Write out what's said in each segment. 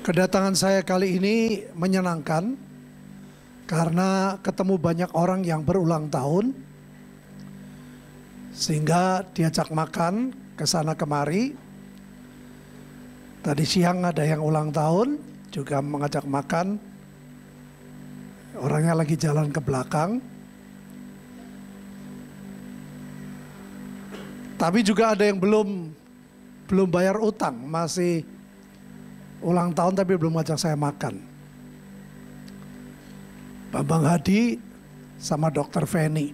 Kedatangan saya kali ini menyenangkan karena ketemu banyak orang yang berulang tahun, sehingga diajak makan ke sana kemari. Tadi siang ada yang ulang tahun juga mengajak makan, orangnya lagi jalan ke belakang. Tapi juga ada yang belum bayar utang, masih ulang tahun tapi belum ngajak saya makan. Bambang Hadi sama Dokter Feni.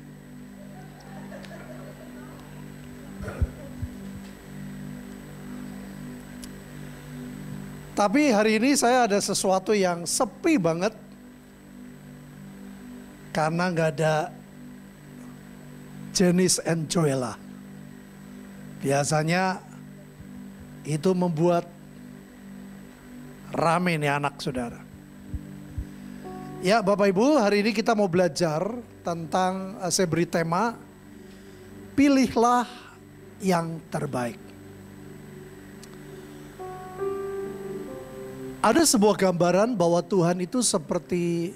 Tapi hari ini saya ada sesuatu yang sepi banget karena nggak ada Janice and Joella. Biasanya itu membuat rame nih anak saudara. Ya Bapak Ibu, hari ini kita mau belajar tentang, saya beri tema, pilihlah yang terbaik. Ada sebuah gambaran bahwa Tuhan itu seperti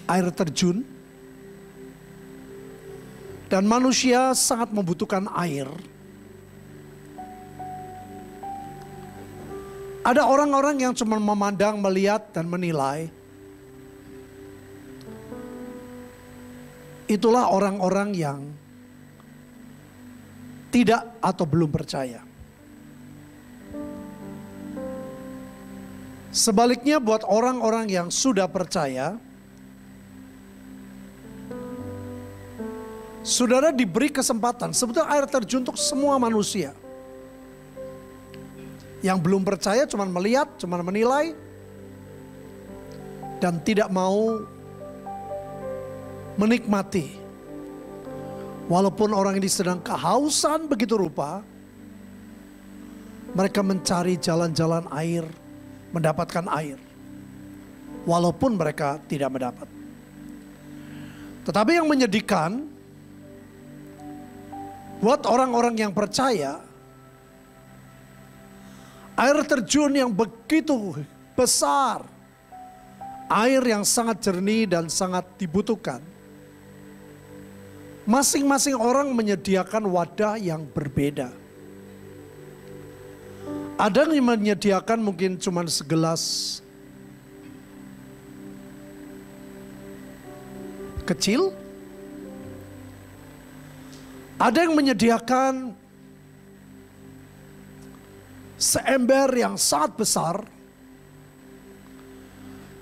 air terjun. Dan manusia sangat membutuhkan air. Ada orang-orang yang cuma memandang, melihat, dan menilai. Itulah orang-orang yang tidak atau belum percaya. Sebaliknya buat orang-orang yang sudah percaya, saudara diberi kesempatan. Sebetulnya air terjun untuk semua manusia. Yang belum percaya cuma melihat, cuma menilai, dan tidak mau menikmati. Walaupun orang ini sedang kehausan begitu rupa, mereka mencari jalan-jalan air, mendapatkan air. Walaupun mereka tidak mendapat. Tetapi yang menyedihkan, buat orang-orang yang percaya, air terjun yang begitu besar, air yang sangat jernih dan sangat dibutuhkan. Masing-masing orang menyediakan wadah yang berbeda. Ada yang menyediakan mungkin cuma segelas kecil. Ada yang menyediakan seember yang sangat besar.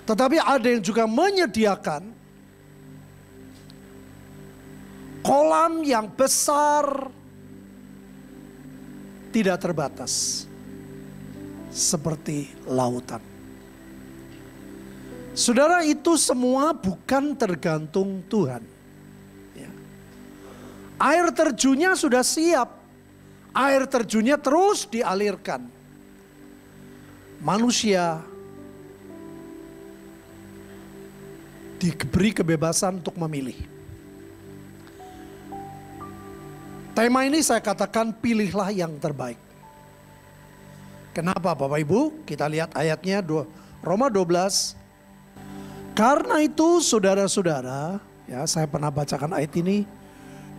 Tetapi ada yang juga menyediakan kolam yang besar, tidak terbatas, seperti lautan. Saudara, itu semua bukan tergantung Tuhan. Ya. Air terjunnya sudah siap, air terjunnya terus dialirkan. Manusia diberi kebebasan untuk memilih. Tema ini saya katakan pilihlah yang terbaik. Kenapa Bapak Ibu? Kita lihat ayatnya Roma 12. Karena itu saudara-saudara, ya saya pernah bacakan ayat ini.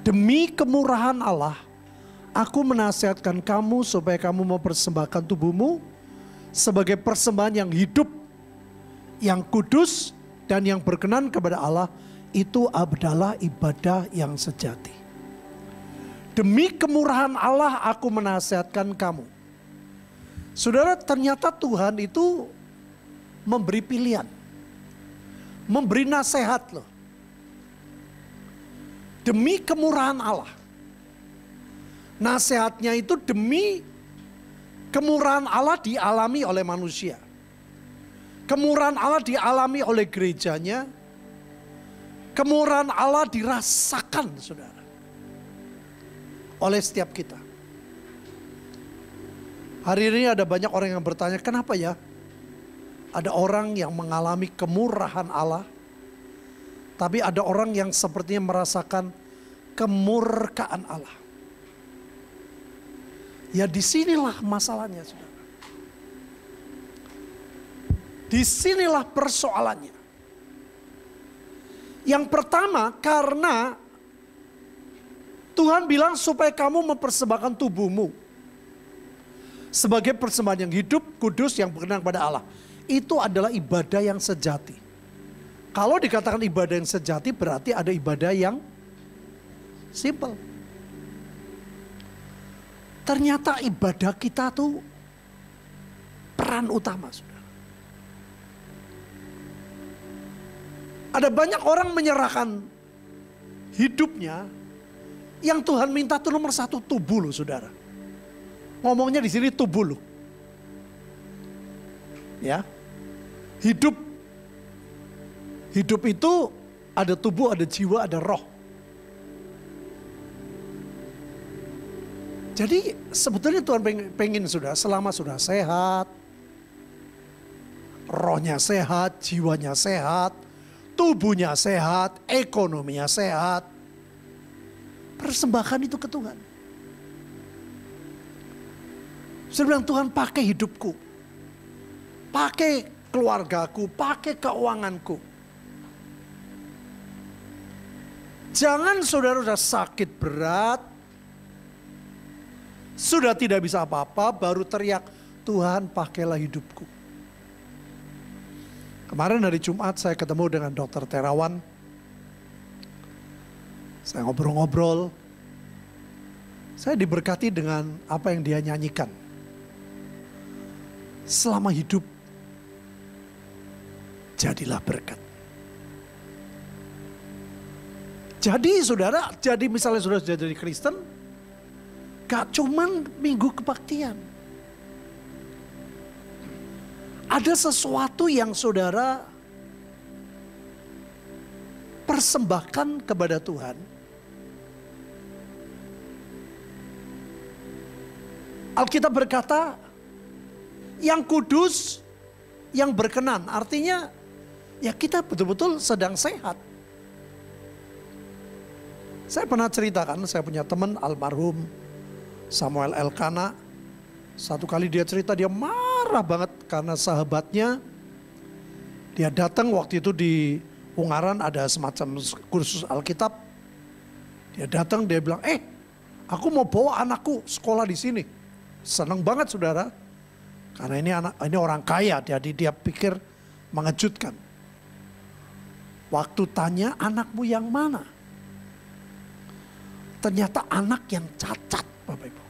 Demi kemurahan Allah, aku menasihatkan kamu supaya kamu mempersembahkan tubuhmu sebagai persembahan yang hidup, yang kudus, dan yang berkenan kepada Allah. Itu adalah ibadah yang sejati. Demi kemurahan Allah aku menasihatkan kamu. Saudara, ternyata Tuhan itu memberi pilihan. Memberi nasihat loh. Demi kemurahan Allah. Nasihatnya itu demi kemurahan Allah dialami oleh manusia. Kemurahan Allah dialami oleh gerejanya. Kemurahan Allah dirasakan saudara. Oleh setiap kita. Hari ini ada banyak orang yang bertanya, kenapa ya? Ada orang yang mengalami kemurahan Allah, tapi ada orang yang sepertinya merasakan kemurkaan Allah. Ya disinilah masalahnya saudara. Disinilah persoalannya. Yang pertama, karena Tuhan bilang supaya kamu mempersembahkan tubuhmu sebagai persembahan yang hidup, kudus, yang berkenan kepada Allah. Itu adalah ibadah yang sejati. Kalau dikatakan ibadah yang sejati, berarti ada ibadah yang simple. Ternyata ibadah kita tuh peran utama, saudara. Ada banyak orang menyerahkan hidupnya, yang Tuhan minta tuh nomor satu tubuh loh, saudara. Ngomongnya di sini tubuh loh. Ya. Hidup itu ada tubuh, ada jiwa, ada roh. Jadi sebetulnya Tuhan pengen sudah selama sudah sehat, rohnya sehat, jiwanya sehat, tubuhnya sehat, ekonominya sehat, persembahkan itu ke Tuhan. Saya bilang, Tuhan pakai hidupku, pakai keluargaku, pakai keuanganku. Jangan saudara sudah sakit berat, sudah tidak bisa apa-apa, baru teriak, Tuhan pakailah hidupku. Kemarin hari Jumat saya ketemu dengan Dokter Terawan. Saya ngobrol-ngobrol. Saya diberkati dengan apa yang dia nyanyikan. Selama hidup, jadilah berkat. Jadi saudara, jadi misalnya saudara sudah jadi Kristen, gak cuman minggu kebaktian. Ada sesuatu yang saudara persembahkan kepada Tuhan. Alkitab berkata, yang kudus, yang berkenan. Artinya, ya kita betul-betul sedang sehat. Saya pernah ceritakan, saya punya teman almarhum Samuel Elkana. Satu kali dia cerita, dia marah banget karena sahabatnya, dia datang waktu itu di Ungaran ada semacam kursus Alkitab. Dia datang, dia bilang, aku mau bawa anakku sekolah di sini. Senang banget saudara, karena ini orang kaya, jadi dia pikir mengejutkan. Waktu tanya, anakmu yang mana? Ternyata anak yang cacat, Bapak Ibu.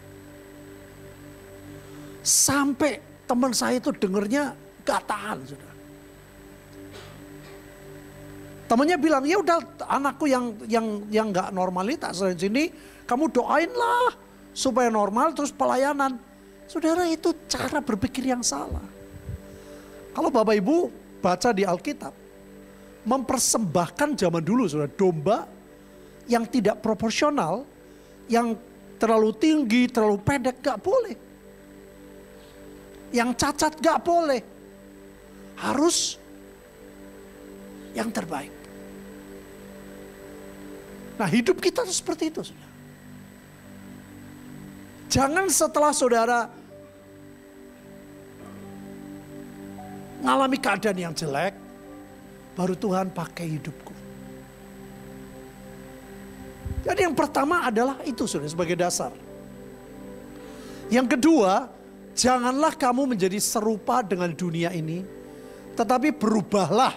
Sampai teman saya itu dengernya gak tahan, saudara. Temannya bilang, ya udah anakku yang gak normalitas di sini, kamu doainlah supaya normal terus pelayanan. Saudara, itu cara berpikir yang salah. Kalau Bapak Ibu baca di Alkitab, mempersembahkan zaman dulu, saudara, domba yang tidak proporsional, yang terlalu tinggi, terlalu pendek, gak boleh. Yang cacat gak boleh. Harus yang terbaik. Nah, hidup kita tuh seperti itu, saudara. Jangan setelah saudara ngalami keadaan yang jelek, baru Tuhan pakai hidupku. Jadi yang pertama adalah itu, saudara, sebagai dasar. Yang kedua, janganlah kamu menjadi serupa dengan dunia ini, tetapi berubahlah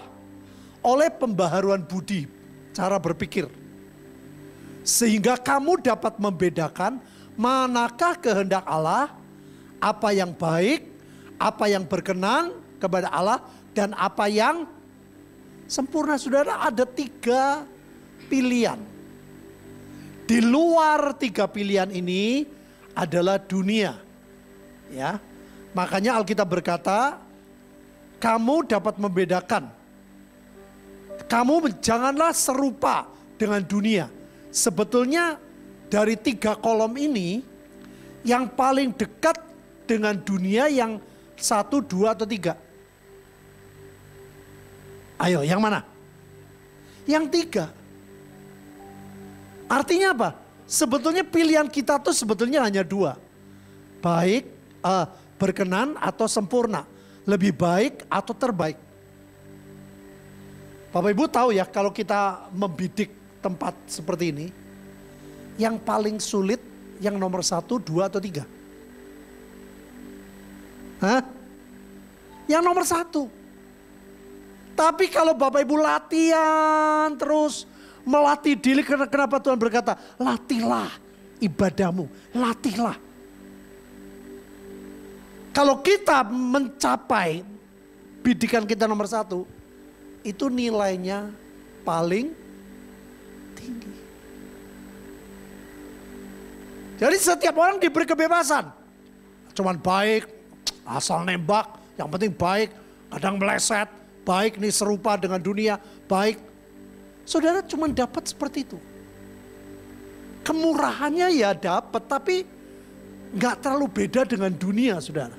oleh pembaharuan budi, cara berpikir. Sehingga kamu dapat membedakan manakah kehendak Allah, apa yang baik, apa yang berkenan kepada Allah, dan apa yang sempurna. Saudara, ada 3 pilihan. Di luar 3 pilihan ini adalah dunia. Ya. Makanya Alkitab berkata, kamu dapat membedakan. Kamu janganlah serupa dengan dunia. Sebetulnya dari 3 kolom ini, yang paling dekat dengan dunia yang 1, 2, atau 3? Ayo, yang mana? Yang 3. Artinya apa? Sebetulnya pilihan kita tuh sebetulnya hanya 2. Baik, berkenan atau sempurna. lebih baik atau terbaik. Bapak Ibu tahu ya, kalau kita membidik tempat seperti ini, yang paling sulit yang nomor 1, 2, atau 3? Hah? Yang nomor 1. Tapi kalau Bapak Ibu latihan terus, melatih diri, kenapa Tuhan berkata, latihlah ibadahmu, latihlah. Kalau kita mencapai bidikan kita nomor 1, itu nilainya paling tinggi. Jadi setiap orang diberi kebebasan. Cuman baik, asal nembak, yang penting baik, kadang meleset, baik nih serupa dengan dunia, baik. Saudara cuma dapat seperti itu. Kemurahannya ya dapat, tapi nggak terlalu beda dengan dunia, saudara.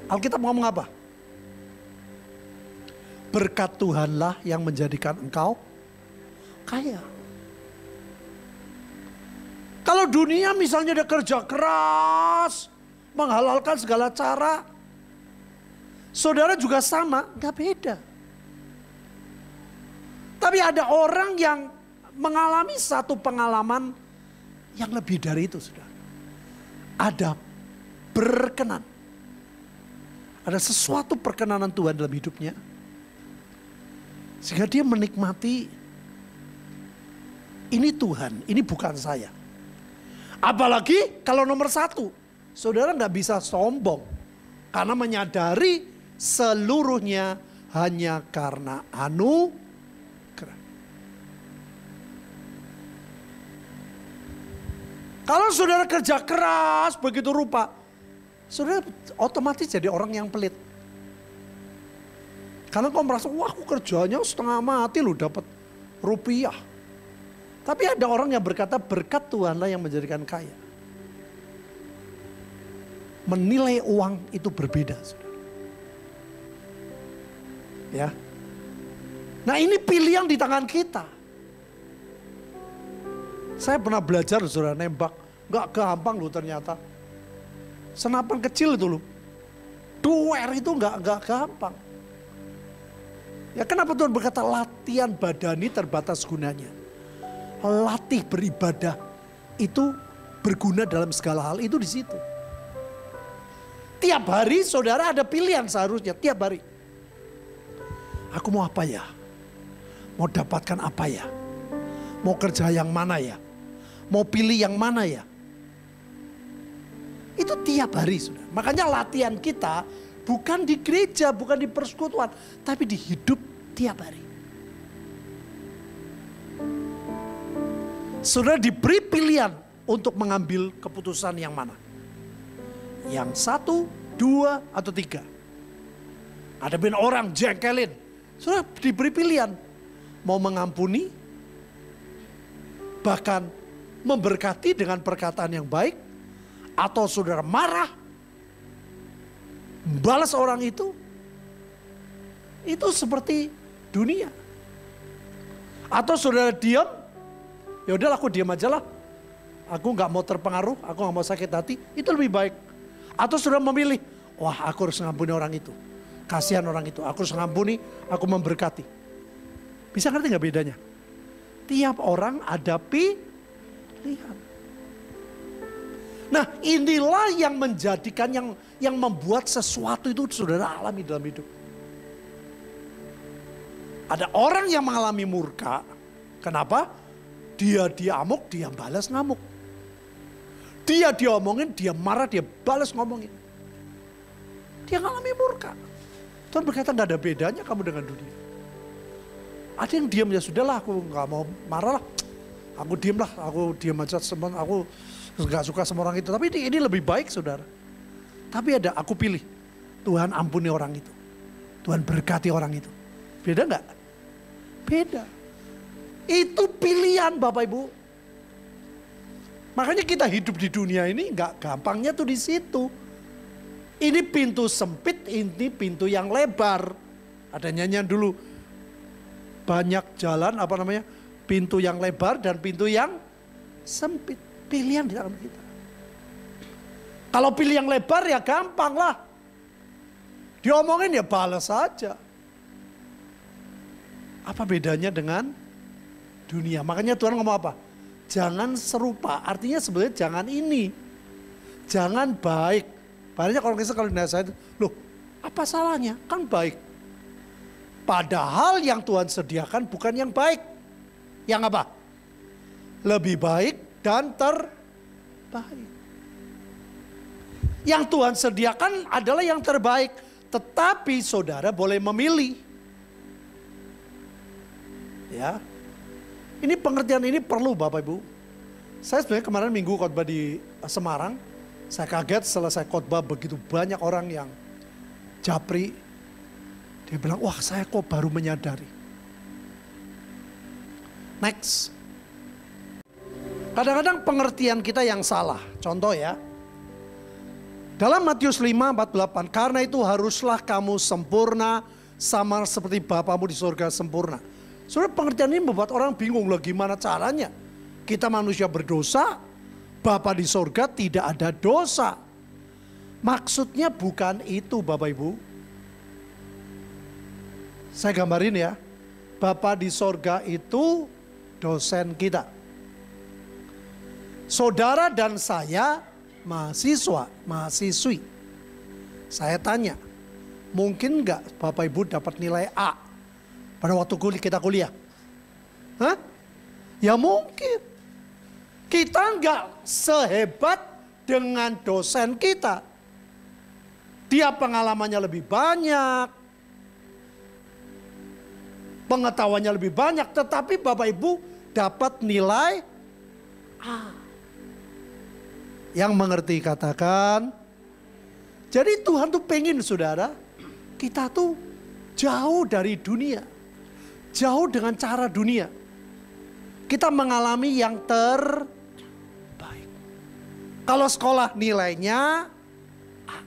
Alkitab ngomong apa? Berkat Tuhanlah yang menjadikan engkau kaya. Kalau dunia misalnya dia kerja keras, menghalalkan segala cara, saudara juga sama, nggak beda. Tapi ada orang yang mengalami satu pengalaman yang lebih dari itu, saudara. Ada berkenan. Ada sesuatu perkenanan Tuhan dalam hidupnya. Sehingga dia menikmati, ini Tuhan, ini bukan saya. Apalagi kalau nomor 1, saudara nggak bisa sombong. Karena menyadari seluruhnya hanya karena anugerah. Kalau saudara kerja keras begitu rupa, saudara otomatis jadi orang yang pelit. Karena kau merasa, wah aku kerjanya setengah mati loh dapat rupiah. Tapi ada orang yang berkata berkat Tuhanlah yang menjadikan kaya. Menilai uang itu berbeda, saudara. Ya. Nah ini pilihan di tangan kita. Saya pernah belajar, saudara, nembak. Gak gampang loh ternyata. Senapan kecil itu loh. Duer itu gak gampang. Ya kenapa Tuhan berkata latihan badani terbatas gunanya. Latih beribadah itu berguna dalam segala hal, itu di situ. Tiap hari saudara ada pilihan seharusnya, tiap hari. Aku mau apa ya? Mau dapatkan apa ya? Mau kerja yang mana ya? Mau pilih yang mana ya? Itu tiap hari, saudara. Makanya latihan kita bukan di gereja, bukan di persekutuan, tapi di hidup tiap hari. Saudara diberi pilihan untuk mengambil keputusan yang mana? Yang 1, 2, atau 3. Ada orang jengkelin. Saudara diberi pilihan. Mau mengampuni, bahkan memberkati dengan perkataan yang baik, atau saudara marah, balas orang itu seperti dunia. Atau saudara diam, ya udahlah aku diam aja lah. Aku nggak mau terpengaruh, aku nggak mau sakit hati, itu lebih baik. Atau saudara memilih, wah aku harus ngampuni orang itu, kasihan orang itu, aku harus ngampuni, aku memberkati. Bisa ngerti nggak bedanya? Tiap orang ada pilihan. Nah inilah yang menjadikan, yang membuat sesuatu itu saudara alami dalam hidup. Ada orang yang mengalami murka. Kenapa? Dia amuk, dia balas ngamuk. Dia diomongin, dia marah, dia balas ngomongin. Dia mengalami murka. Tuhan berkata gak ada bedanya kamu dengan dunia. Ada yang diam, ya sudahlah aku gak mau marah lah. Aku diam lah, aku diam aja, aku gak suka sama orang itu. Tapi ini lebih baik saudara. Tapi ada, aku pilih. Tuhan ampuni orang itu. Tuhan berkati orang itu. Beda gak? Beda. Itu pilihan Bapak Ibu. Makanya kita hidup di dunia ini gak gampangnya tuh di situ. Ini pintu sempit, ini pintu yang lebar. Ada nyanyian dulu. Banyak jalan, pintu yang lebar dan pintu yang sempit. Pilihan di tangan kita. Kalau pilih yang lebar ya gampang lah. Diomongin ya balas saja. Apa bedanya dengan dunia? Makanya Tuhan ngomong apa? Jangan serupa, artinya sebenarnya jangan ini. Jangan baik. Banyak orang Kristen kalau dinasihati, loh apa salahnya? Kan baik. Padahal yang Tuhan sediakan bukan yang baik. Yang apa? Lebih baik dan terbaik. Yang Tuhan sediakan adalah yang terbaik. Tetapi saudara boleh memilih. Ya. Ini pengertian ini perlu Bapak Ibu. Saya sebenarnya kemarin minggu khotbah di Semarang. Saya kaget selesai khotbah begitu banyak orang yang japri. Dia bilang, wah saya kok baru menyadari. Next. Kadang-kadang pengertian kita yang salah. Contoh ya. Dalam Matius 5:48, karena itu haruslah kamu sempurna sama seperti Bapamu di surga sempurna. Saudara, pengertian ini membuat orang bingung loh gimana caranya. Kita manusia berdosa, Bapa di surga tidak ada dosa. Maksudnya bukan itu Bapak Ibu. Saya gambarin ya. Bapa di surga itu dosen kita. Saudara dan saya mahasiswa, mahasiswi. Saya tanya, mungkin nggak Bapak Ibu dapat nilai A pada waktu kita kuliah? Hah? Ya mungkin. Kita nggak sehebat dengan dosen kita. Dia pengalamannya lebih banyak, pengetahuannya lebih banyak, tetapi Bapak Ibu dapat nilai A. Yang mengerti katakan. Jadi Tuhan tuh pengen saudara, kita tuh jauh dari dunia. Jauh dengan cara dunia. Kita mengalami yang terbaik. Kalau sekolah nilainya A.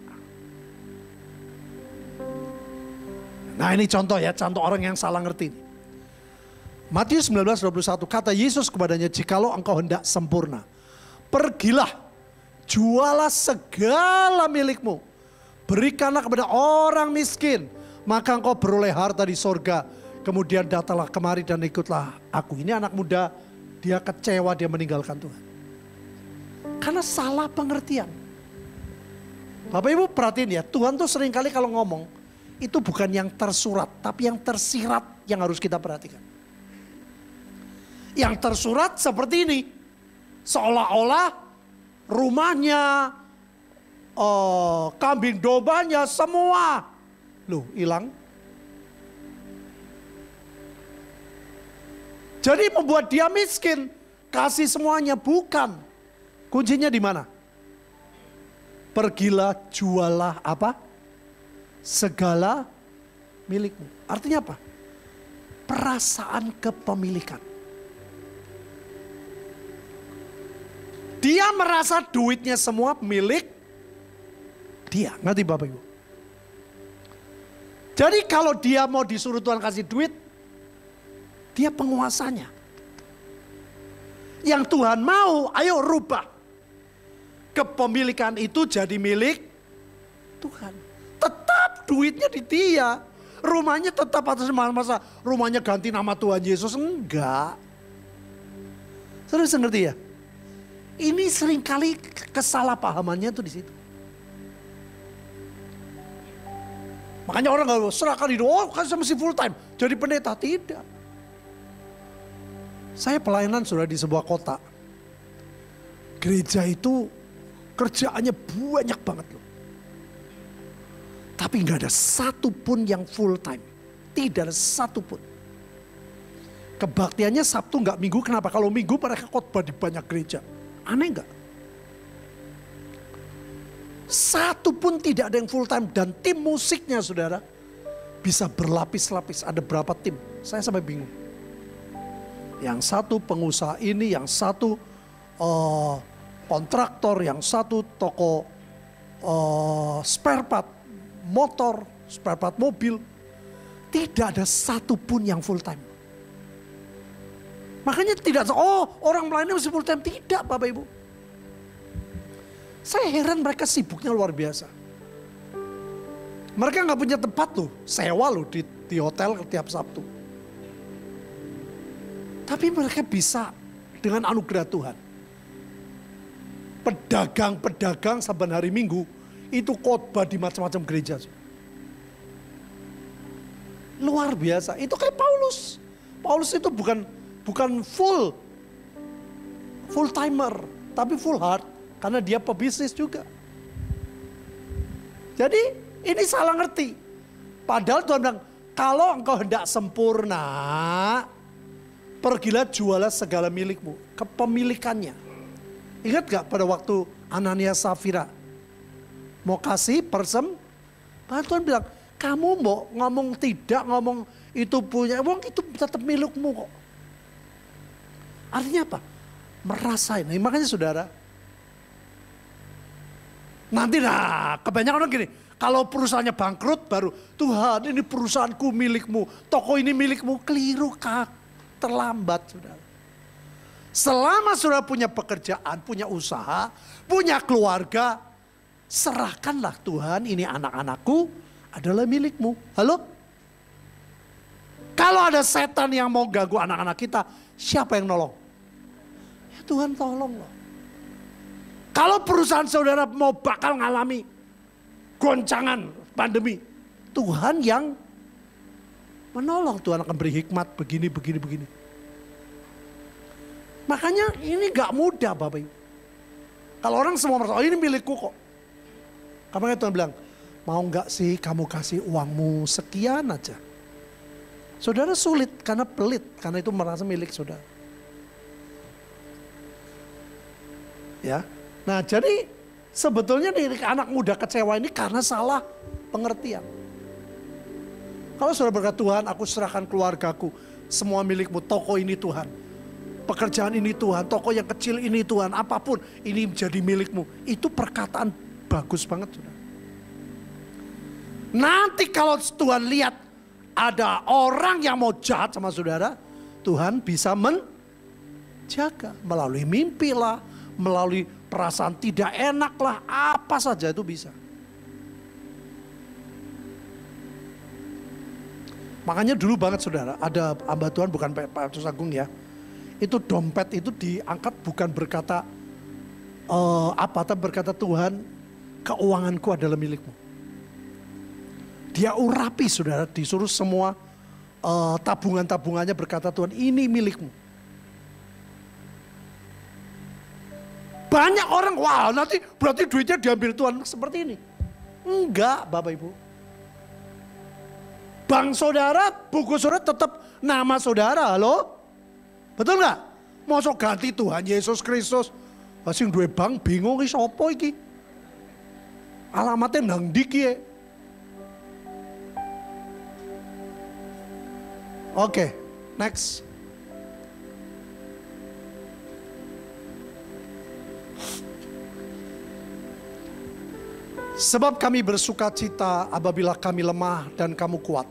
Nah ini contoh ya, contoh orang yang salah ngerti. Matius 19:21 kata Yesus kepadanya, jikalau engkau hendak sempurna, pergilah. Jualah segala milikmu. Berikanlah kepada orang miskin. Maka engkau beroleh harta di sorga. Kemudian datanglah kemari dan ikutlah aku. Ini anak muda, dia kecewa, dia meninggalkan Tuhan. Karena salah pengertian. Bapak Ibu perhatiin ya, Tuhan tuh seringkali kalau ngomong, itu bukan yang tersurat, tapi yang tersirat yang harus kita perhatikan. Yang tersurat seperti ini. Seolah-olah rumahnya, kambing dombanya semua, loh hilang. Jadi membuat dia miskin, kasih semuanya, bukan. Kuncinya di mana? Pergilah jualah apa? Segala milikmu. Artinya apa? Perasaan kepemilikan. Dia merasa duitnya semua milik dia. Ngerti Bapak Ibu? Jadi kalau dia mau disuruh Tuhan kasih duit, dia penguasanya. Yang Tuhan mau, ayo rubah. Kepemilikan itu jadi milik Tuhan. Tetap duitnya di dia. Rumahnya tetap atas masa rumahnya ganti nama Tuhan Yesus. Enggak. Saudara bisa ngerti ya? Ini seringkali kesalahpahamannya tuh di situ. Makanya orang nggak serahkan hidup, oh kan saya mesti full time jadi pendeta. Tidak. Saya pelayanan sudah di sebuah kota. Gereja itu kerjaannya banyak banget loh. Tapi nggak ada satupun yang full time. Tidak ada satupun. Kebaktiannya Sabtu nggak Minggu. Kenapa? Kalau Minggu mereka khotbah di banyak gereja. Aneh nggak? Satu pun tidak ada yang full time. Dan tim musiknya saudara bisa berlapis-lapis. Ada berapa tim? Saya sampai bingung. Yang satu pengusaha ini, yang satu kontraktor, yang satu toko spare part motor, spare part mobil. Tidak ada satu pun yang full time. Makanya tidak, orang melayani mesti full time. Tidak Bapak Ibu. Saya heran mereka sibuknya luar biasa. Mereka nggak punya tempat loh, sewa loh di hotel tiap Sabtu. Tapi mereka bisa dengan anugerah Tuhan. Pedagang-pedagang saban hari Minggu itu khotbah di macam-macam gereja. Luar biasa. Itu kayak Paulus. Paulus itu bukan full timer, tapi full heart karena dia pebisnis juga. Jadi ini salah ngerti. Padahal Tuhan bilang, kalau engkau hendak sempurna, pergilah jualah segala milikmu, kepemilikannya. Ingat gak pada waktu Ananias Safira mau kasih persembahan, Tuhan bilang, kamu mau ngomong tidak, ngomong itu punya, wong itu tetap milikmu kok. Artinya apa? Merasain. Nah, makanya saudara, nanti kebanyakan orang gini, kalau perusahaannya bangkrut baru, Tuhan ini perusahaanku milikmu, toko ini milikmu, keliru terlambat saudara. Selama saudara punya pekerjaan, punya usaha, punya keluarga, serahkanlah Tuhan, ini anak-anakku adalah milikmu. Halo? Kalau ada setan yang mau ganggu anak-anak kita, siapa yang nolong? Ya Tuhan tolong loh. Kalau perusahaan saudara mau bakal ngalami goncangan pandemi, Tuhan yang menolong. Tuhan akan beri hikmat begini. Makanya ini gak mudah Bapak Ibu. Kalau orang semua merasa, oh ini milikku kok. Kapan Tuhan bilang, mau gak sih kamu kasih uangmu sekian aja. Saudara sulit karena pelit, karena itu merasa milik saudara. Ya, nah jadi sebetulnya anak muda kecewa ini karena salah pengertian. Kalau saudara berkata, Tuhan aku serahkan keluargaku, semua milikmu, toko ini Tuhan. Pekerjaan ini Tuhan, toko yang kecil ini Tuhan, apapun ini menjadi milikmu. Itu perkataan bagus banget saudara. Nanti kalau Tuhan lihat ada orang yang mau jahat sama saudara, Tuhan bisa menjaga. Melalui mimpi lah, melalui perasaan tidak enak lah, apa saja itu bisa. Makanya dulu banget saudara, ada hamba Tuhan bukan Pak Petrus Agung ya. Itu dompet itu diangkat bukan berkata tapi berkata Tuhan, keuanganku adalah milikmu. Dia urapi saudara, disuruh semua tabungan-tabungannya berkata Tuhan ini milikmu. Banyak orang, wah nanti berarti duitnya diambil Tuhan seperti ini. Enggak Bapak Ibu. Bank saudara, buku saudara tetap nama saudara, halo? Betul nggak? Mosok ganti Tuhan Yesus Kristus. Sing duwe bank bingung iki sapa iki? Alamatnya nang ndi ki? Oke, next. Sebab kami bersuka cita apabila kami lemah dan kamu kuat.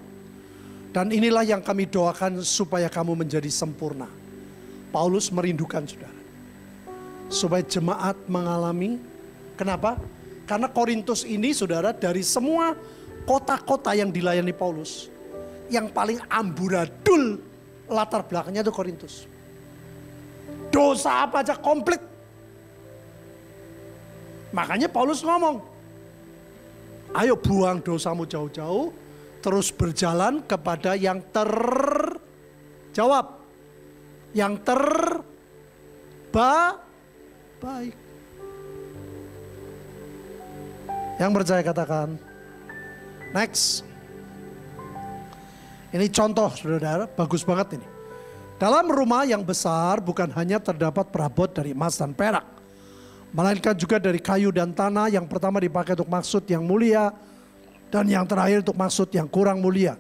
Dan inilah yang kami doakan supaya kamu menjadi sempurna. Paulus merindukan saudara. Supaya jemaat mengalami, kenapa? Karena Korintus ini saudara dari semua kota-kota yang dilayani Paulus. Yang paling amburadul latar belakangnya itu Korintus. Dosa apa aja komplit. Makanya Paulus ngomong, ayo buang dosamu jauh-jauh, terus berjalan kepada yang terjawab. Yang terbaik. Yang percaya katakan, next. Ini contoh saudara, bagus banget ini. Dalam rumah yang besar bukan hanya terdapat perabot dari emas dan perak, melainkan juga dari kayu dan tanah. Yang pertama dipakai untuk maksud yang mulia, dan yang terakhir untuk maksud yang kurang mulia.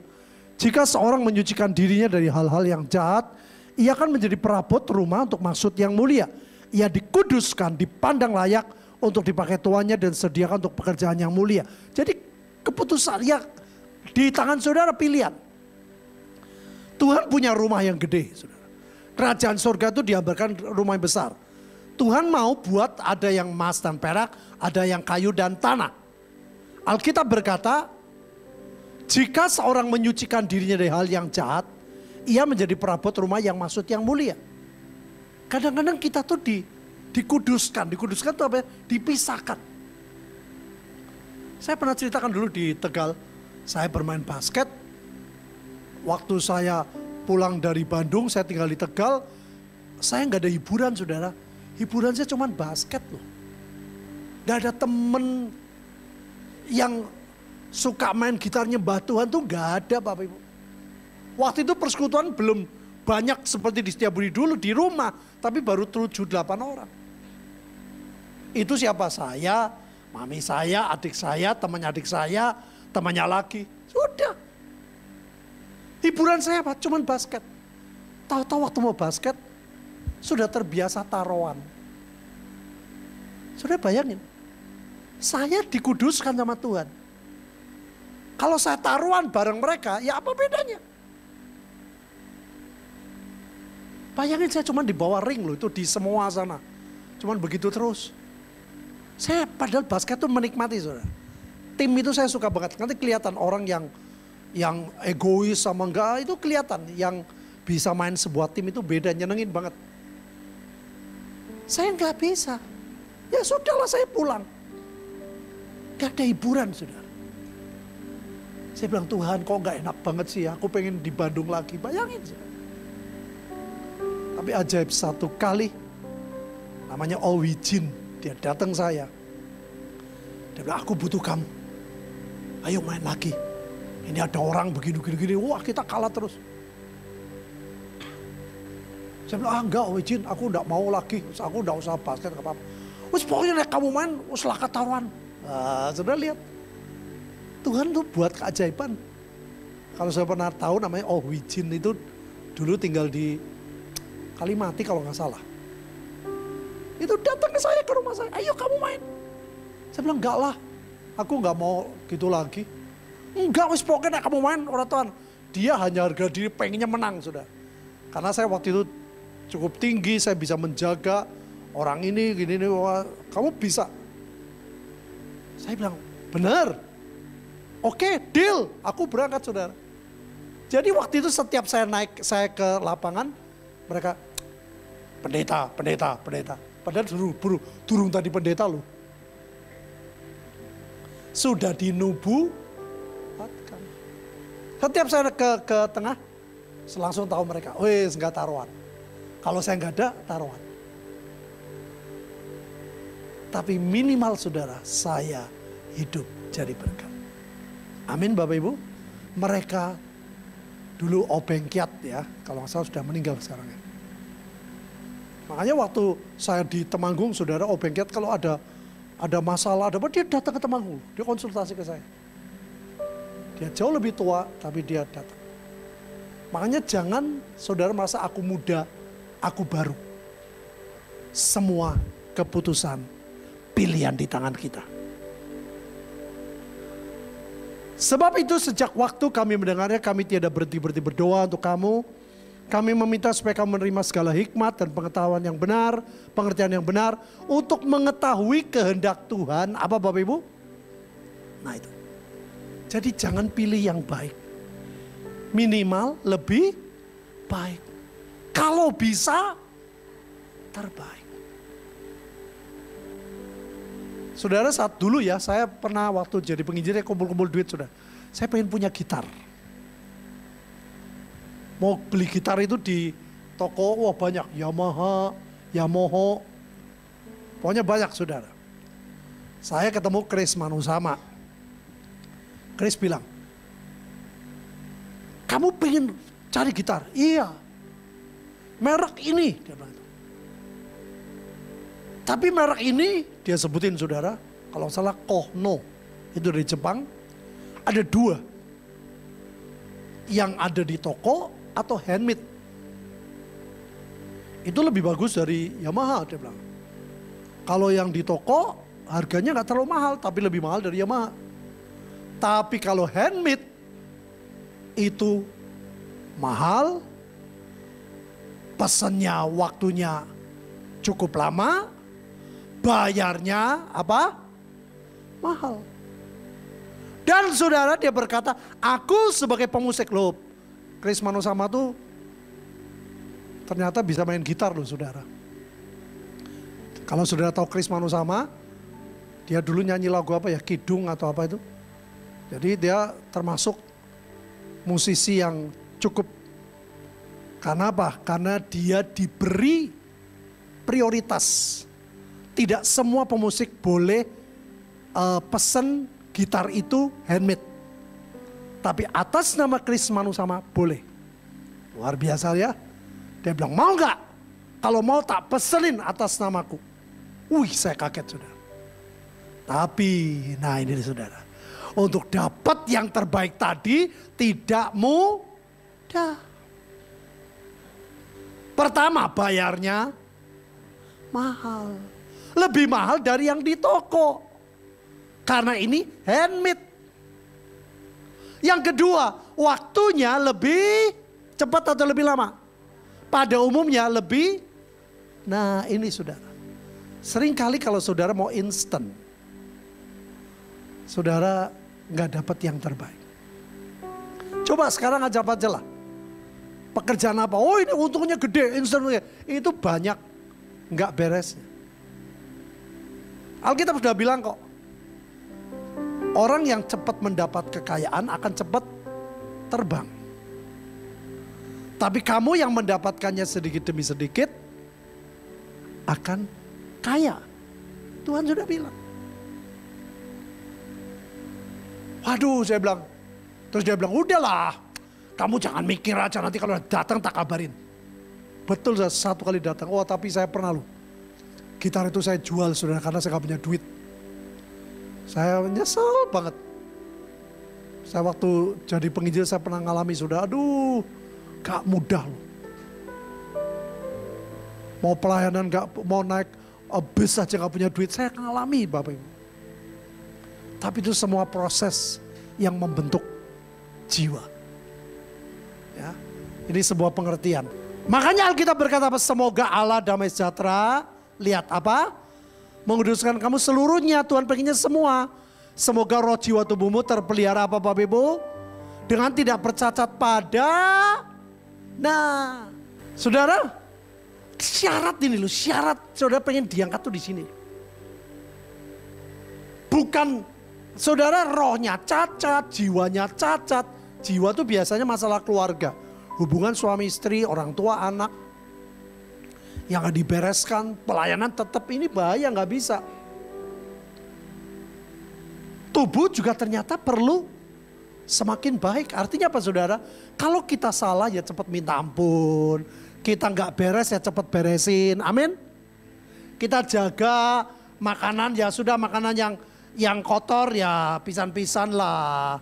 Jika seorang menyucikan dirinya dari hal-hal yang jahat, ia akan menjadi perabot rumah untuk maksud yang mulia. Ia dikuduskan, dipandang layak untuk dipakai tuannya dan sediakan untuk pekerjaan yang mulia. Jadi keputusan ya di tangan saudara pilihan. Tuhan punya rumah yang gede saudara. Kerajaan surga itu digambarkan rumah yang besar. Tuhan mau buat ada yang emas dan perak, ada yang kayu dan tanah. Alkitab berkata Jika seorang menyucikan dirinya dari hal yang jahat, ia menjadi perabot rumah yang maksud yang mulia. Kadang-kadang kita tuh dikuduskan. Dikuduskan itu apa? Dipisahkan. Saya pernah ceritakan dulu di Tegal, saya bermain basket. Waktu saya pulang dari Bandung, saya tinggal di Tegal, saya nggak ada hiburan, saudara. Hiburan saya cuma basket loh. Gak ada temen yang suka main gitarnya Mbah Tuhan tuh nggak ada, Bapak Ibu. Waktu itu persekutuan belum banyak seperti di Setiabudi dulu di rumah, tapi baru 7-8 orang. Itu siapa? Saya, mami saya, adik saya, temannya adik saya, temannya lagi. Sudah. Hiburan saya apa? Cuman basket. Tahu-tahu waktu mau basket, sudah terbiasa taruhan. Sudah bayangin, saya dikuduskan sama Tuhan. Kalau saya taruhan bareng mereka, ya apa bedanya? Bayangin saya cuma di bawah ring loh, itu di semua sana. Cuman begitu terus. Saya padahal basket tuh menikmati, saudara. Tim itu saya suka banget. Nanti kelihatan orang yang egois sama enggak, itu kelihatan. Yang bisa main sebuah tim itu beda, nyenengin banget. Saya enggak bisa. Ya sudahlah, saya pulang. Gak ada hiburan, saudara. Saya bilang, Tuhan kok gak enak banget sih, aku pengen di Bandung lagi. Bayangin, saudara. Tapi ajaib satu kali, namanya Owijin, dia datang saya. Dia bilang, aku butuh kamu. Ayo main lagi. Ini ada orang begini. Wah, kita kalah terus. Saya bilang, enggak Owijin, aku enggak mau lagi. Aku enggak usah basket, enggak apa-apa. Wes pokoknya kamu main, uslah ketaruhan. Saudara lihat. Tuhan tuh buat keajaiban. Kalau saya pernah tahu namanya Owijin itu dulu tinggal di Kalimati kalau nggak salah. Itu datang ke saya, ke rumah saya. Ayo kamu main. Saya bilang enggak lah. Aku nggak mau gitu lagi. Enggak, wis pokoknya kamu main orang Tuhan. Dia hanya harga diri pengennya menang, sudah. Karena saya waktu itu cukup tinggi, saya bisa menjaga orang ini, gini, wah, kamu bisa. Saya bilang, benar. Oke, deal. Aku berangkat, saudara. Jadi waktu itu setiap saya ke lapangan, mereka, pendeta. Padahal turun tadi pendeta loh. Sudah dinubu. Setiap saya ke tengah, langsung tahu mereka, wes nggak taruhan. Kalau saya nggak ada, taruhan. Tapi minimal saudara, saya hidup jadi berkat. Amin Bapak Ibu. Mereka dulu Obeng Kiat ya, kalau nggak salah sudah meninggal sekarang ya. Makanya waktu saya di Temanggung, saudara, Obeng Kiat kalau ada masalah, ada apa, dia datang ke Temanggung, dia konsultasi ke saya. Dia jauh lebih tua, tapi dia datang. Makanya jangan saudara merasa aku muda, aku baru. Semua keputusan, pilihan di tangan kita. Sebab itu sejak waktu kami mendengarnya, kami tiada berhenti berdoa untuk kamu. Kami meminta supaya kamu menerima segala hikmat dan pengetahuan yang benar, pengertian yang benar, untuk mengetahui kehendak Tuhan. Apa Bapak Ibu? Nah itu. Jadi jangan pilih yang baik. Minimal lebih baik. Kalau bisa, terbaik. Saudara, saat dulu ya, saya pernah waktu jadi penginjil, kumpul-kumpul duit, saudara. Saya pengen punya gitar. Mau beli gitar itu di toko, wah banyak. Yamaha, Yamaha. Pokoknya banyak, saudara. Saya ketemu Chris Manusama. Chris bilang, kamu pengen cari gitar? Iya. Merek ini, dia bilang. Tapi merek ini, dia sebutin saudara, kalau salah Kohno, itu dari Jepang, ada 2. Yang ada di toko atau handmade. Itu lebih bagus dari Yamaha, dia bilang. Kalau yang di toko, harganya gak terlalu mahal, tapi lebih mahal dari Yamaha. Tapi kalau handmade, itu mahal, pesannya waktunya cukup lama, bayarnya apa? Mahal. Dan saudara dia berkata, aku sebagai pemusik loh. Chris Manusama tuh ternyata bisa main gitar loh saudara. Kalau saudara tahu Chris Manusama, dia dulu nyanyi lagu apa ya, Kidung atau apa itu. Jadi dia termasuk musisi yang cukup. Karena apa? Karena dia diberi prioritas. Tidak semua pemusik boleh pesen gitar itu handmade. Tapi atas nama Chris Manusama boleh. Luar biasa ya. Dia bilang, mau nggak? Kalau mau tak pesenin atas namaku. Wih, saya kaget saudara. Tapi, nah ini saudara. Untuk dapat yang terbaik tadi tidak mudah. Pertama, bayarnya mahal. Lebih mahal dari yang di toko. Karena ini handmade. Yang kedua, waktunya lebih cepat atau lebih lama? Pada umumnya lebih, nah ini saudara. Seringkali kalau saudara mau instan, saudara nggak dapat yang terbaik. Coba sekarang aja lah. Pekerjaan apa? Oh ini untungnya gede, instan. Itu banyak nggak beresnya. Alkitab sudah bilang kok. Orang yang cepat mendapat kekayaan akan cepat terbang. Tapi kamu yang mendapatkannya sedikit demi sedikit akan kaya. Tuhan sudah bilang. Waduh, saya bilang. Terus dia bilang, udahlah. Kamu jangan mikir aja, nanti kalau datang tak kabarin. Betul, saya satu kali datang. Oh tapi saya pernah loh. Gitar itu saya jual saudara karena saya gak punya duit. Saya nyesel banget. Saya waktu jadi penginjil saya pernah ngalami saudara. Aduh, gak mudah loh. Mau pelayanan gak, mau naik bis aja gak punya duit. Saya ngalami Bapak Ibu. Tapi itu semua proses yang membentuk jiwa. Ya, ini sebuah pengertian. Makanya Alkitab berkata apa? Semoga Allah damai sejahtera. Lihat apa? Menguduskan kamu seluruhnya. Tuhan pengennya semua. Semoga roh jiwa tubuhmu terpelihara apa Bapak Ibu? Dengan tidak bercacat pada. Nah, saudara, syarat ini loh, syarat saudara pengen diangkat tuh di sini. Bukan saudara rohnya cacat, jiwanya cacat. Jiwa tuh biasanya masalah keluarga. Hubungan suami istri, orang tua, anak. Yang gak dibereskan, pelayanan tetap ini bahaya, gak bisa. Tubuh juga ternyata perlu semakin baik. Artinya apa saudara? Kalau kita salah ya cepat minta ampun. Kita gak beres ya cepat beresin. Amin. Kita jaga makanan ya sudah, makanan yang kotor ya pisan-pisan lah.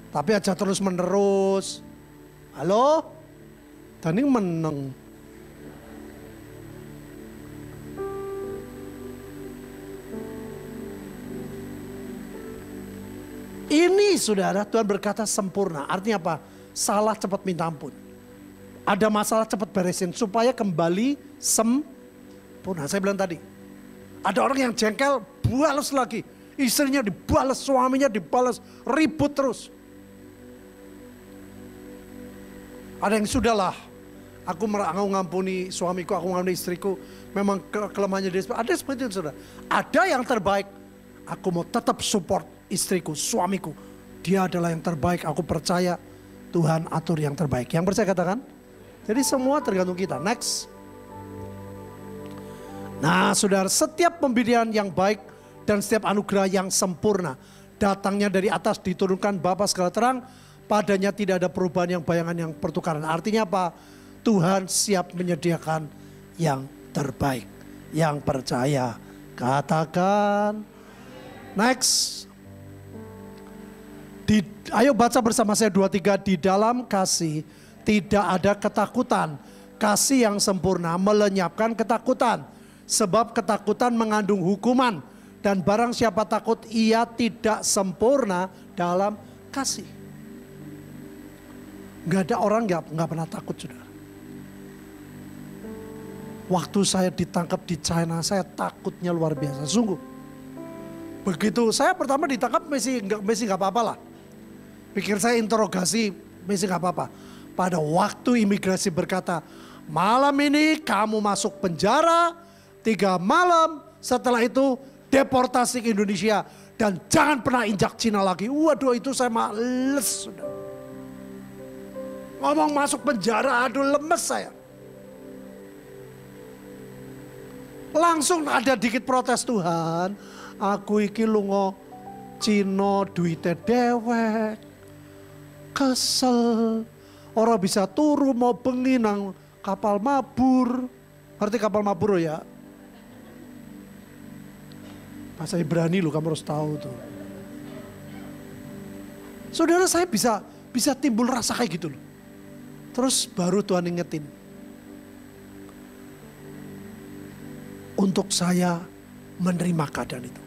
Tapi aja terus menerus. Halo? Tani meneng. Ini saudara, Tuhan berkata sempurna. Artinya apa? Salah cepat minta ampun. Ada masalah cepat beresin supaya kembali sempurna. Saya bilang tadi, ada orang yang jengkel, balas lagi. Istrinya dibalas, suaminya dibalas, ribut terus. Ada yang sudahlah, aku mengampuni suamiku, aku mengampuni istriku. Memang kelemahannya dia. Ada seperti itu saudara. Ada yang terbaik, aku mau tetap support istriku, suamiku. Dia adalah yang terbaik, aku percaya Tuhan atur yang terbaik. Yang percaya katakan. Jadi semua tergantung kita. Next. Nah saudara, setiap pemberian yang baik dan setiap anugerah yang sempurna datangnya dari atas, diturunkan Bapa segala terang. Padanya tidak ada perubahan yang bayangan yang pertukaran. Artinya apa? Tuhan siap menyediakan yang terbaik. Yang percaya katakan. Next. Ayo baca bersama saya 2-3. Di dalam kasih tidak ada ketakutan. Kasih yang sempurna melenyapkan ketakutan. Sebab ketakutan mengandung hukuman. Dan barang siapa takut ia tidak sempurna dalam kasih. Gak ada orang gak pernah takut saudara. Waktu saya ditangkap di China saya takutnya luar biasa. Sungguh. Begitu saya pertama ditangkap Messi nggak apa-apa lah. Pikir saya interogasi Messi nggak apa-apa. Pada waktu imigrasi berkata, malam ini kamu masuk penjara 3 malam. Setelah itu deportasi ke Indonesia. Dan jangan pernah injak Cina lagi. Waduh itu saya males. Ngomong masuk penjara, aduh lemes saya. Langsung ada dikit protes, Tuhan. Aku iki lunga Cina duite dewek. Kesel. Orang bisa turu mau bengi nang kapal mabur. Ngerti kapal mabur ya? Bahasa Ibrani lu kamu harus tahu tuh. Saudara saya bisa timbul rasa kayak gitu loh. Terus baru Tuhan ingetin. Untuk saya menerima keadaan itu.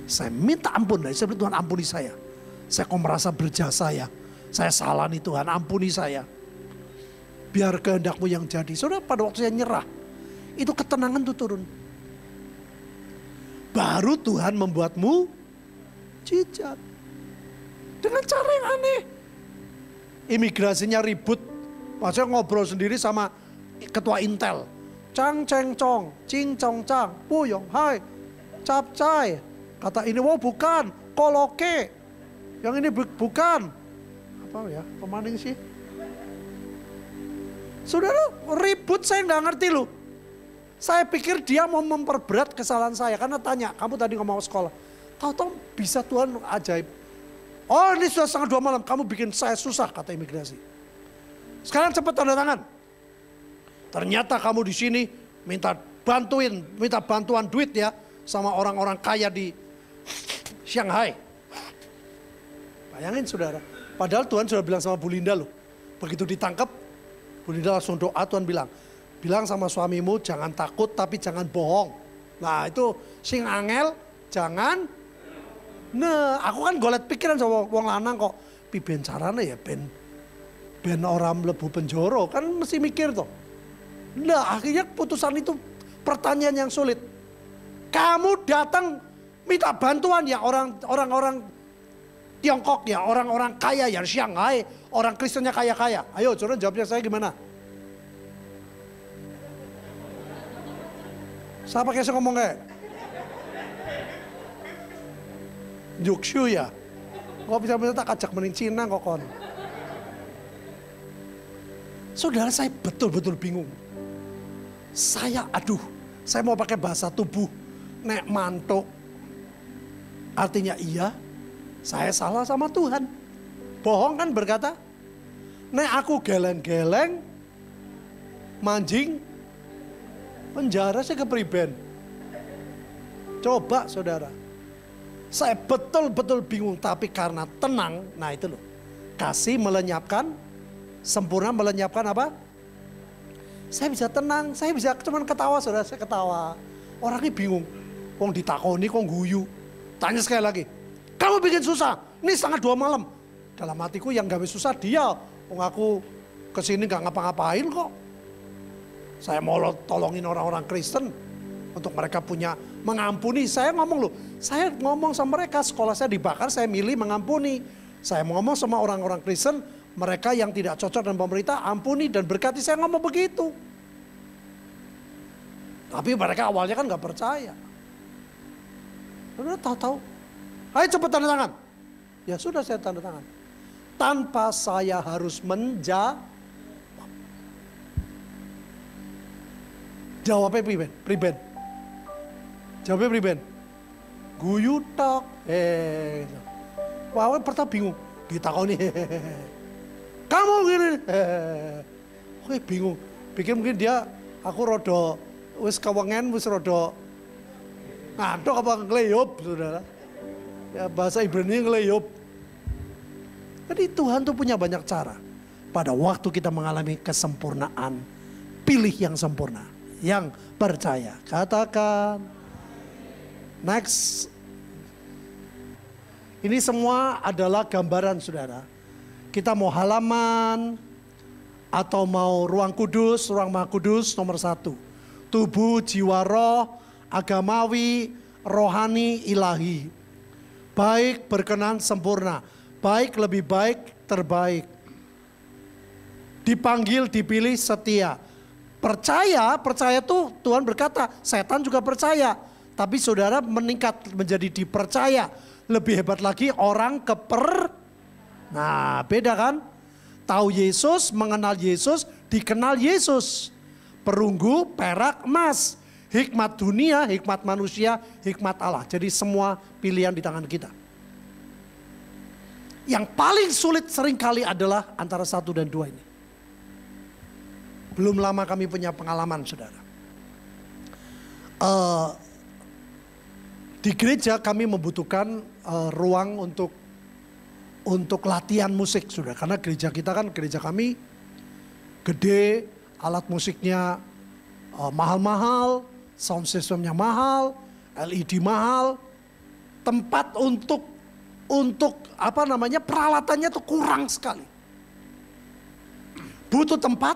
Saya minta ampun, saya bilang Tuhan ampuni saya. Saya kok merasa berjasa ya. Saya salah nih Tuhan, ampuni saya. Biar kehendak-Mu yang jadi. Saudara pada waktu saya nyerah, itu ketenangan tuh turun. Baru Tuhan membuatmu jijat. Dengan cara yang aneh. Imigrasinya ribut. Maksudnya ngobrol sendiri sama ketua Intel. Cang ceng cong, cing cong cang, puyong, hai, capcay. Kata ini, wow bukan, koloke. Yang ini bukan. Apa ya, pemaning sih? Saudara, ribut saya nggak ngerti loh. Saya pikir dia mau memperberat kesalahan saya. Karena tanya, kamu tadi ngomong sekolah. Tahu-tahu bisa Tuhan ajaib. Oh ini sudah setengah 2 malam, kamu bikin saya susah, kata imigrasi. Sekarang cepat tanda tangan. Ternyata kamu di sini minta bantuan duit ya. Sama orang-orang kaya di Shanghai. Bayangin saudara. Padahal Tuhan sudah bilang sama Bu Linda loh. Begitu ditangkap, Bu Linda langsung doa, Tuhan bilang sama suamimu jangan takut tapi jangan bohong. Nah itu sing angel jangan. Nah aku kan golet pikiran sama wong lanang kok. Ben carane ya ben orang mlebu penjoro kan mesti mikir toh. Nah akhirnya putusan itu pertanyaan yang sulit. Kamu datang minta bantuan ya orang-orang Tiongkok ya, orang-orang kaya ya Shanghai, orang Kristennya kaya-kaya. Ayo saudara jawabnya saya gimana? Siapa kayak ngomong kayak? Jukshu ya? Kok bisa tak ajak mending Cina kok kon. Saudara saya betul-betul bingung. Saya mau pakai bahasa tubuh. Nek mantuk. Artinya iya, saya salah sama Tuhan. Bohong kan berkata. Nek aku geleng-geleng, manjing, penjara saya kepriben. Coba saudara. Saya betul-betul bingung. Tapi karena tenang, nah itu loh. Kasih melenyapkan, sempurna melenyapkan apa? Saya bisa tenang, saya bisa cuman ketawa saudara, saya ketawa. Orangnya bingung. Wong ditakoni kok guyu. Tanya sekali lagi. Kamu bikin susah, ini setengah 2 malam. Dalam hatiku yang gawe susah dia. Wong aku kesini gak ngapa-ngapain kok. Saya mau tolongin orang-orang Kristen. Untuk mereka punya mengampuni. Saya ngomong loh, saya ngomong sama mereka. Sekolah saya dibakar, saya milih mengampuni. Saya ngomong sama orang-orang Kristen. Mereka yang tidak cocok dengan pemerintah, ampuni dan berkati. Saya ngomong begitu. Tapi mereka awalnya kan gak percaya. Udah tahu-tahu. Ayo cepat tanda tangan. Ya sudah saya tanda tangan. Tanpa saya harus jawabnya priben. Jawabnya priben. Guyu tok. Wah, pertama bingung. Ditakoni. Kamu gini. Oke bingung. Pikir mungkin dia aku rodo wis kawengen wis rodo ngantuk apa ngeleyup saudara. Ya bahasa Ibrani ngeleyup. Jadi Tuhan tuh punya banyak cara. Pada waktu kita mengalami kesempurnaan, pilih yang sempurna, yang percaya. Katakan. Next. Ini semua adalah gambaran saudara. Kita mau halaman atau mau ruang kudus, ruang maha kudus nomor 1. Tubuh, jiwa, roh, agamawi, rohani, ilahi. Baik, berkenan, sempurna. Baik, lebih baik, terbaik. Dipanggil, dipilih, setia. Percaya tuh Tuhan berkata, setan juga percaya. Tapi saudara meningkat menjadi dipercaya. Lebih hebat lagi orang Nah, beda kan? Tahu Yesus, mengenal Yesus, dikenal Yesus. Perunggu, perak, emas. Hikmat dunia, hikmat manusia, hikmat Allah. Jadi semua pilihan di tangan kita. Yang paling sulit seringkali adalah antara 1 dan 2 ini. Belum lama kami punya pengalaman, saudara. Di gereja kami membutuhkan ruang untuk latihan musik, saudara. Karena gereja kita kan, gereja kami gede, alat musiknya mahal-mahal, sound systemnya mahal, LED mahal, tempat untuk peralatannya tuh kurang sekali. Butuh tempat,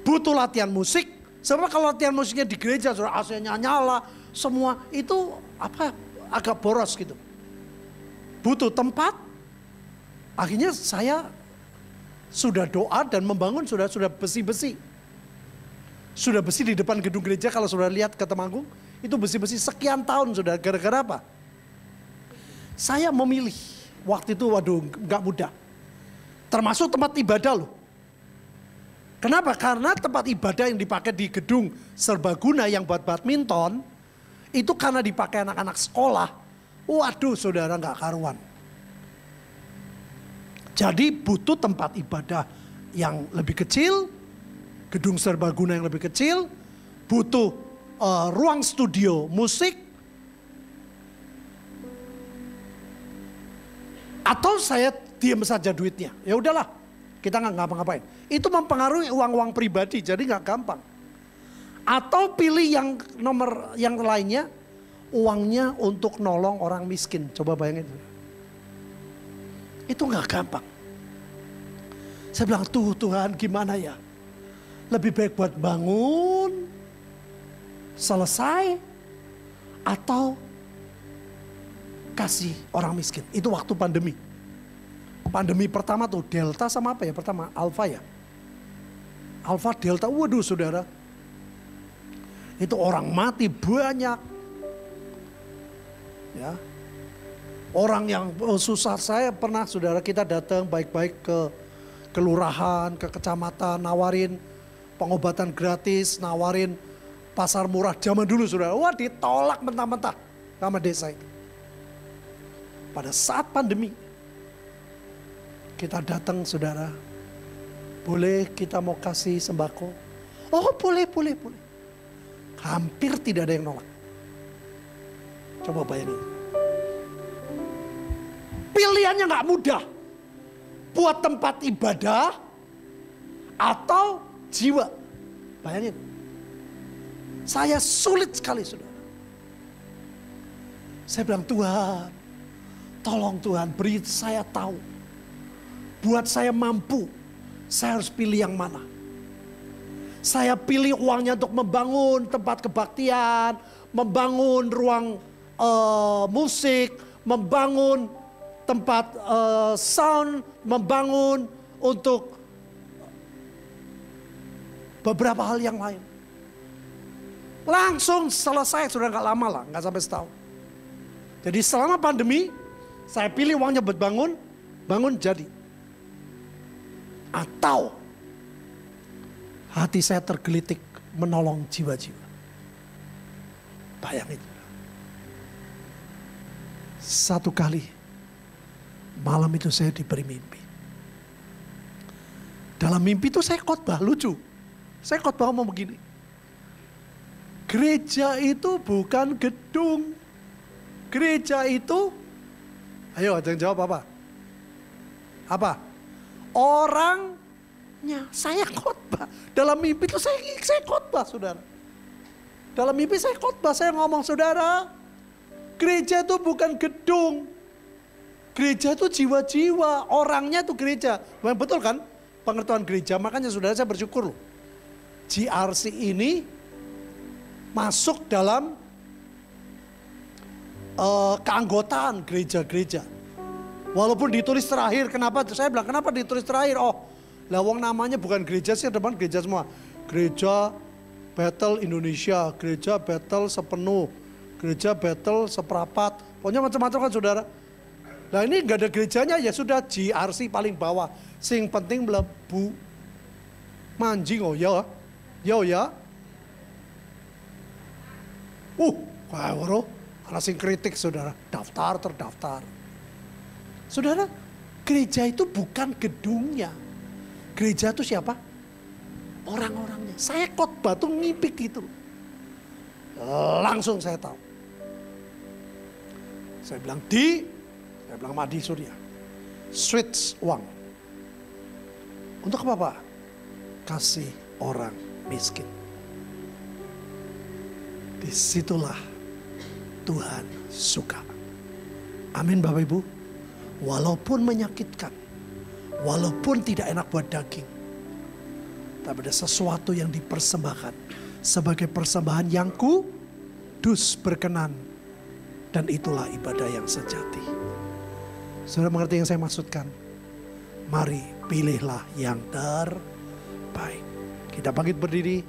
butuh latihan musik. Sebab kalau latihan musiknya di gereja, saudara, AC-nya nyala, semua itu agak boros gitu. Butuh tempat. Akhirnya saya sudah doa dan membangun sudah besi-besi. Sudah besi di depan gedung gereja, kalau sudah lihat ke Temanggung, itu besi-besi sekian tahun sudah. Gara-gara apa? Saya memilih, waktu itu gak mudah. Termasuk tempat ibadah loh. Kenapa? Karena tempat ibadah yang dipakai di gedung serbaguna yang buat badminton, itu karena dipakai anak-anak sekolah. Waduh, saudara, gak karuan. Jadi butuh tempat ibadah yang lebih kecil, gedung serbaguna yang lebih kecil, butuh ruang studio musik, atau saya diam saja duitnya. Ya udahlah, kita nggak ngapa-ngapain. Itu mempengaruhi uang-uang pribadi, jadi nggak gampang. Atau pilih yang lainnya, uangnya untuk nolong orang miskin. Coba bayangin. Itu nggak gampang. Saya bilang, Tuhan gimana ya? Lebih baik buat bangun, selesai, atau kasih orang miskin. Itu waktu pandemi. Pandemi pertama tuh Delta sama apa ya? Pertama Alpha ya. Alpha Delta, waduh saudara. Itu orang mati banyak. Ya. Orang yang susah, saya pernah saudara, kita datang baik-baik ke kelurahan, ke kecamatan, nawarin pengobatan gratis, nawarin pasar murah zaman dulu saudara. Wah, ditolak mentah-mentah sama desa itu. Pada saat pandemi, kita datang saudara, boleh kita mau kasih sembako? Oh boleh. Hampir tidak ada yang nolak. Coba bayangin. Pilihannya gak mudah. Buat tempat ibadah atau jiwa. Bayangin. Saya sulit sekali saudara. Saya bilang, Tuhan, tolong Tuhan beri saya tahu. Buat saya mampu, saya harus pilih yang mana. Saya pilih uangnya untuk membangun tempat kebaktian, membangun ruang musik, membangun tempat sound, membangun untuk beberapa hal yang lain. Langsung selesai, sudah gak lama lah, gak sampai setahun. Jadi selama pandemi, saya pilih uangnya buat bangun jadi. Atau hati saya tergelitik menolong jiwa-jiwa. Bayangin. Satu kali malam itu saya diberi mimpi. Dalam mimpi itu saya khotbah, lucu. Saya khotbah ngomong begini. Gereja itu bukan gedung. Gereja itu, ayo ada yang jawab apa? Apa? Orangnya. Saya khotbah. Dalam mimpi itu saya khotbah saudara. Dalam mimpi saya khotbah, saya ngomong saudara. Gereja itu bukan gedung. Gereja itu jiwa-jiwa. Orangnya itu gereja. Betul kan? Pengertian gereja. Makanya saudara saya bersyukur loh. GRC ini masuk dalam keanggotaan gereja-gereja. Walaupun ditulis terakhir, kenapa? Saya bilang kenapa ditulis terakhir? Oh, lawang namanya bukan gereja sih, depan gereja semua. Gereja Bethel Indonesia, gereja Bethel sepenuh, gereja Bethel seperapat. Pokoknya macam-macam kan saudara. Nah ini nggak ada gerejanya, ya sudah GRC paling bawah. Sing penting mlebu manjing oh ya. Ya. Kau karena sing kritik saudara, daftar terdaftar. Saudara, gereja itu bukan gedungnya. Gereja itu siapa? Orang-orangnya. Saya khotbah tuh ngipik gitu. Langsung saya tahu. Saya bilang Madi Surya, switch uang. Untuk apa Pak? Kasih orang miskin. Disitulah Tuhan suka. Amin Bapak Ibu. Walaupun menyakitkan, walaupun tidak enak buat daging, tapi ada sesuatu yang dipersembahkan sebagai persembahan yang kudus, berkenan, dan itulah ibadah yang sejati. Saudara mengerti yang saya maksudkan? Mari pilihlah yang terbaik. Kita bangkit berdiri.